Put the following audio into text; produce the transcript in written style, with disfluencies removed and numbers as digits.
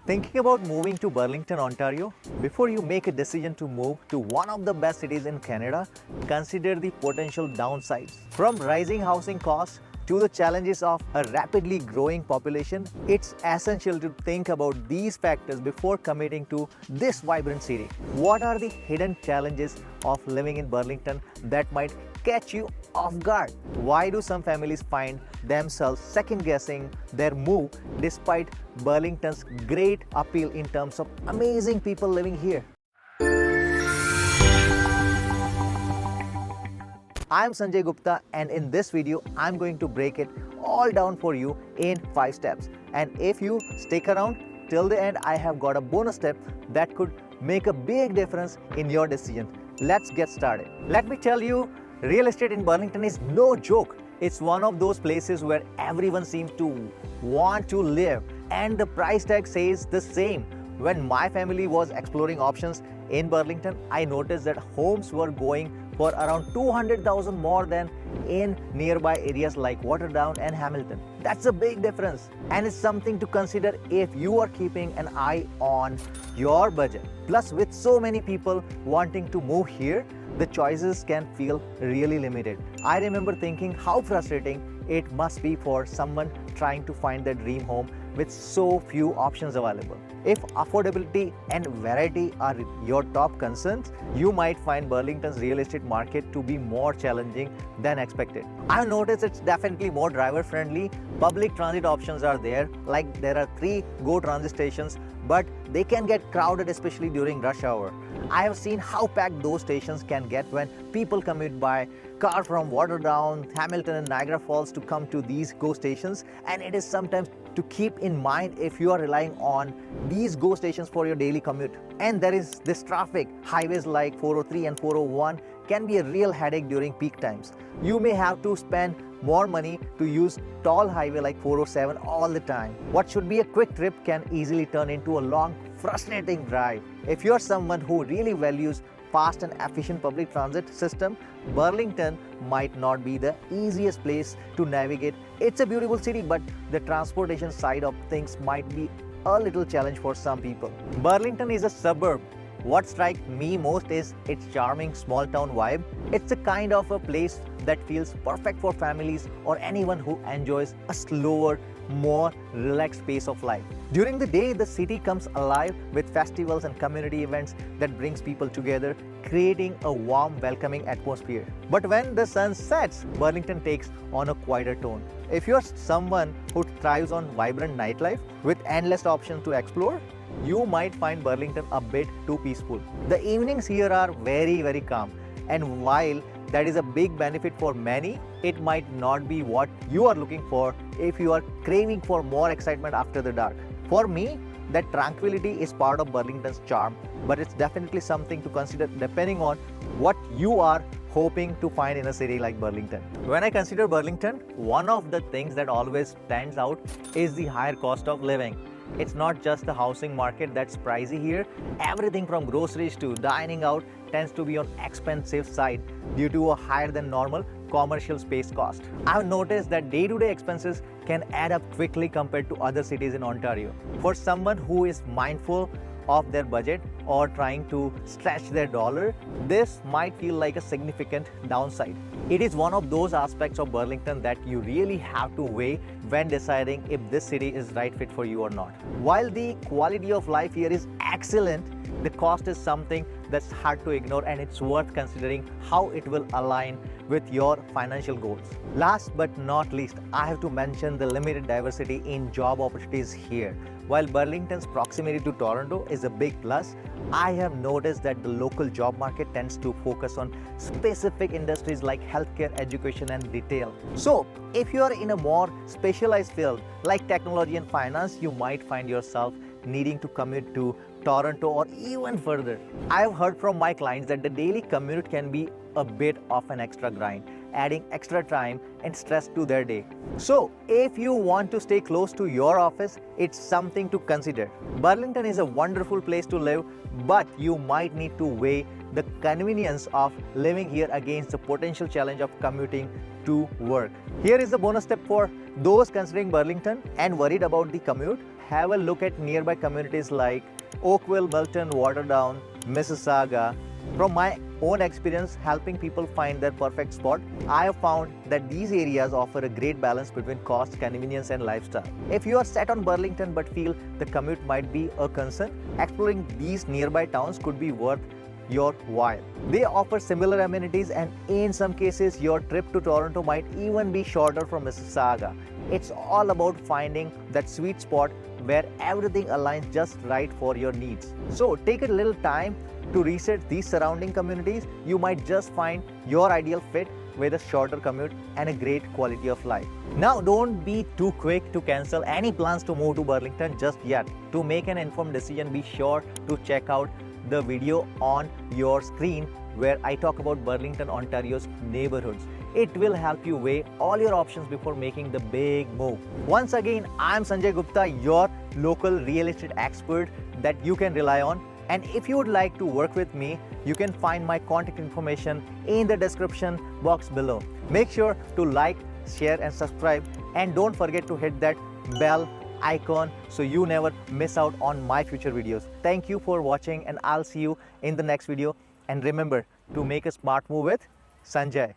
Thinking about moving to Burlington, Ontario? Before you make a decision to move to one of the best cities in Canada, consider the potential downsides. From rising housing costs to the challenges of a rapidly growing population, it's essential to think about these factors before committing to this vibrant city. What are the hidden challenges of living in Burlington that might catch you off guard? Why do some families find themselves second guessing their move despite Burlington's great appeal in terms of amazing people living here? I'm Sanjay Gupta, and in this video, I'm going to break it all down for you in 5 steps. And if you stick around till the end, I have got a bonus step that could make a big difference in your decision. Let's get started. Let me tell you, real estate in Burlington is no joke. It's one of those places where everyone seems to want to live, and the price tag says the same. When my family was exploring options in Burlington, I noticed that homes were going for around 200,000 more than in nearby areas like Waterdown and Hamilton. That's a big difference, and it's something to consider if you are keeping an eye on your budget. Plus, with so many people wanting to move here, the choices can feel really limited. I remember thinking how frustrating it must be for someone trying to find their dream home with so few options available. If affordability and variety are your top concerns, you might find Burlington's real estate market to be more challenging than expected. I've noticed it's definitely more driver friendly. Public transit options are there, like there are 3 GO transit stations, but they can get crowded, especially during rush hour. I have seen how packed those stations can get when people commute by car from Waterdown, Hamilton and Niagara Falls to come to these GO stations, and it is sometimes to keep in mind if you are relying on these GO stations for your daily commute. And there is this traffic. Highways like 403 and 401 can be a real headache during peak times. You may have to spend more money to use tall highway like 407 all the time. What should be a quick trip can easily turn into a long, frustrating drive. If you're someone who really values fast and efficient public transit system, Burlington might not be the easiest place to navigate. It's a beautiful city, but the transportation side of things might be a little challenge for some people. Burlington is a suburb. What strikes me most is its charming small town vibe. It's a kind of a place that feels perfect for families or anyone who enjoys a slower, more relaxed pace of life. During the day, the city comes alive with festivals and community events that brings people together, creating a warm, welcoming atmosphere. But when the sun sets, Burlington takes on a quieter tone. If you're someone who thrives on vibrant nightlife with endless options to explore, you might find Burlington a bit too peaceful. The evenings here are very calm, and while that is a big benefit for many, it might not be what you are looking for if you are craving for more excitement after the dark. For me, that tranquility is part of Burlington's charm, but it's definitely something to consider depending on what you are hoping to find in a city like Burlington. When I consider Burlington, one of the things that always stands out is the higher cost of living. It's not just the housing market that's pricey here. Everything from groceries to dining out tends to be on expensive side due to a higher than normal commercial space cost. I've noticed that day-to-day expenses can add up quickly compared to other cities in Ontario. For someone who is mindful of their budget or trying to stretch their dollar, this might feel like a significant downside. It is one of those aspects of Burlington that you really have to weigh when deciding if this city is right fit for you or not. While the quality of life here is excellent, the cost is something that's hard to ignore, and it's worth considering how it will align with your financial goals. Last but not least, I have to mention the limited diversity in job opportunities here. While Burlington's proximity to Toronto is a big plus, I have noticed that the local job market tends to focus on specific industries like healthcare, education, and retail. So, if you are in a more specialized field like technology and finance, you might find yourself needing to commute to Toronto or even further. I have heard from my clients that the daily commute can be a bit of an extra grind, adding extra time and stress to their day. So, if you want to stay close to your office, it's something to consider. Burlington is a wonderful place to live, but you might need to weigh the convenience of living here against the potential challenge of commuting to work. Here is a bonus tip for those considering Burlington and worried about the commute. Have a look at nearby communities like Oakville, Milton, Waterdown, Mississauga. From my own experience helping people find their perfect spot, I have found that these areas offer a great balance between cost, convenience, and lifestyle. If you are set on Burlington but feel the commute might be a concern, exploring these nearby towns could be worth your while. They offer similar amenities, and in some cases your trip to Toronto might even be shorter from Mississauga. It's all about finding that sweet spot where everything aligns just right for your needs. So take a little time to research these surrounding communities. You might just find your ideal fit with a shorter commute and a great quality of life. Now, don't be too quick to cancel any plans to move to Burlington just yet. To make an informed decision, be sure to check out the video on your screen where I talk about Burlington, Ontario's neighborhoods. It will help you weigh all your options before making the big move. Once again, I'm Sanjay Gupta, your local real estate expert that you can rely on. And if you would like to work with me, you can find my contact information in the description box below. Make sure to like, share, and subscribe. And don't forget to hit that bell icon so you never miss out on my future videos. Thank you for watching, and I'll see you in the next video. And remember to make a smart move with Sanjay.